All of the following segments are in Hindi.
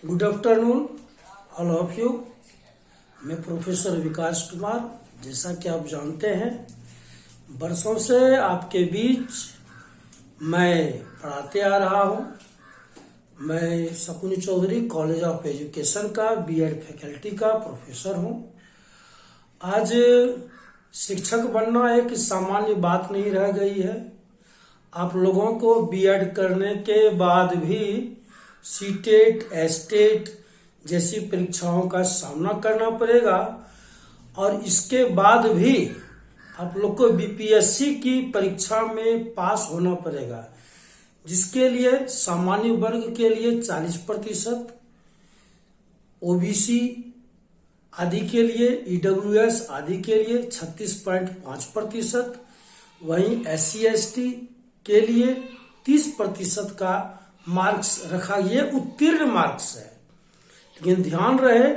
Good afternoon all of you. मैं प्रोफेसर विकास कुमार। जैसा कि आप जानते हैं, बरसों से आपके बीच मैं पढ़ाते आ रहा हूं। मैं Shakuni Chaudhary college of education का बीएड फैकल्टी का प्रोफेसर हूं। आज शिक्षक बनना एक सामान्य बात नहीं रह गई है। आप लोगों को बीएड करने के बाद भी सीटेट, एस्टेट जैसी परीक्षाओं का सामना करना पड़ेगा और इसके बाद भी आप लोग को बीपीएससी की परीक्षा में पास होना पड़ेगा, जिसके लिए सामान्य वर्ग के लिए 40%, ओबीसी आदि के लिए, ईडब्ल्यूएस आदि के लिए 36.5%, वहीं एससी एसटी के लिए 30% का मार्क्स रखा। ये उत्तीर्ण मार्क्स है, लेकिन ध्यान रहे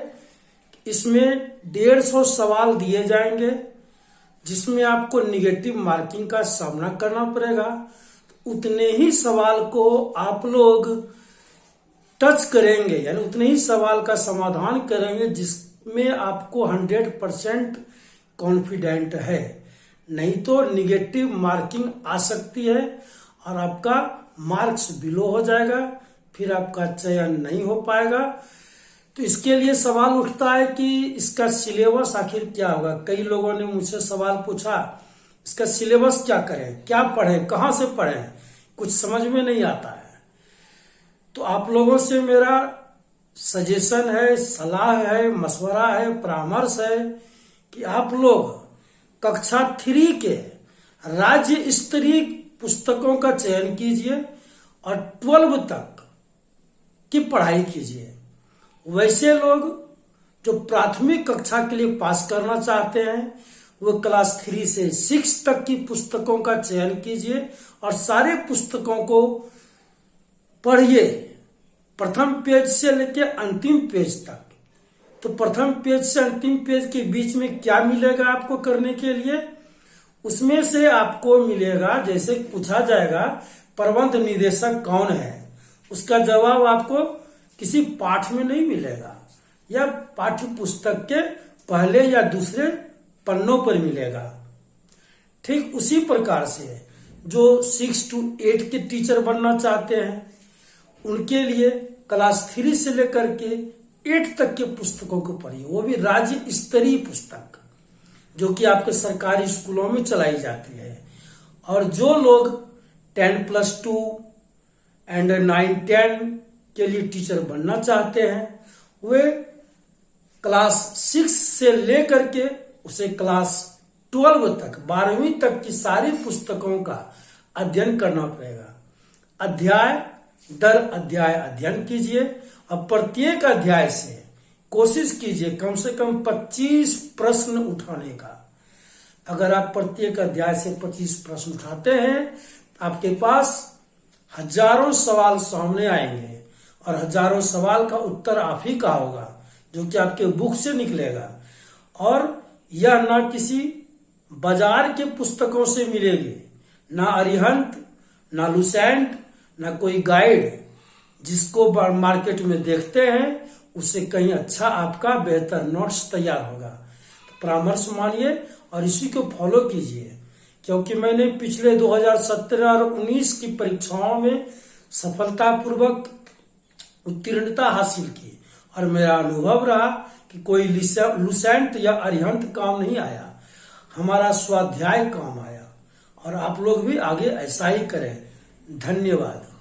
इसमें 150 सवाल दिए जाएंगे जिसमें आपको निगेटिव मार्किंग का सामना करना पड़ेगा। उतने ही सवाल को आप लोग टच करेंगे, यानी उतने ही सवाल का समाधान करेंगे जिसमें आपको 100% कॉन्फिडेंट है। नहीं तो निगेटिव मार्किंग आ सकती है और आपका मार्क्स बिलो हो जाएगा, फिर आपका चयन नहीं हो पाएगा। तो इसके लिए सवाल उठता है कि इसका सिलेबस आखिर क्या होगा। कई लोगों ने मुझसे सवाल पूछा, इसका सिलेबस क्या करें, क्या पढ़ें, कहां से पढ़ें, कुछ समझ में नहीं आता है। तो आप लोगों से मेरा सजेशन है, सलाह है, मशवरा है, परामर्श है कि आप लोग कक्षा 3 के राज्य स्तरीय पुस्तकों का चयन कीजिए और 12 तक की पढ़ाई कीजिए। वैसे लोग जो प्राथमिक कक्षा के लिए पास करना चाहते हैं वो क्लास 3 से 6 तक की पुस्तकों का चयन कीजिए और सारे पुस्तकों को पढ़िए, प्रथम पेज से लेकर अंतिम पेज तक। तो प्रथम पेज से अंतिम पेज के बीच में क्या मिलेगा आपको करने के लिए? उसमें से आपको मिलेगा, जैसे पूछा जाएगा प्रबंध निदेशक कौन है, उसका जवाब आपको किसी पाठ में नहीं मिलेगा या पाठ्य पुस्तक के पहले या दूसरे पन्नों पर मिलेगा। ठीक उसी प्रकार से जो 6 to 8 के टीचर बनना चाहते हैं उनके लिए क्लास 3 से लेकर के 8 तक के पुस्तकों को पढ़िए, वो भी राज्य स्तरीय पुस्तक जो कि आपके सरकारी स्कूलों में चलाई जाती है। और जो लोग 10+2 एंड 9-10 के लिए टीचर बनना चाहते हैं वे क्लास 6 से लेकर के उसे क्लास 12 तक, 12वीं तक की सारी पुस्तकों का अध्ययन करना पड़ेगा। अध्याय दर अध्याय अध्ययन कीजिए और प्रत्येक अध्याय से कोशिश कीजिए कम से कम 25 प्रश्न उठाने का। अगर आप प्रत्येक अध्याय से 25 प्रश्न उठाते हैं आपके पास हजारों सवाल सामने आएंगे और हजारों सवाल का उत्तर आप ही का होगा जो कि आपके बुक से निकलेगा। और यह ना किसी बाजार के पुस्तकों से मिलेगी, ना अरिहंत, ना लुसेंट, ना कोई गाइड जिसको मार्केट में देखते हैं उससे कहीं अच्छा आपका बेहतर नोट्स तैयार होगा। तो परामर्श मानिए और इसी को फॉलो कीजिए, क्योंकि मैंने पिछले 2017 और 19 की परीक्षाओं में सफलतापूर्वक उत्तीर्णता हासिल की और मेरा अनुभव रहा कि कोई लुसेंट या अरिहंत काम नहीं आया, हमारा स्वाध्याय काम आया। और आप लोग भी आगे ऐसा ही करें। धन्यवाद।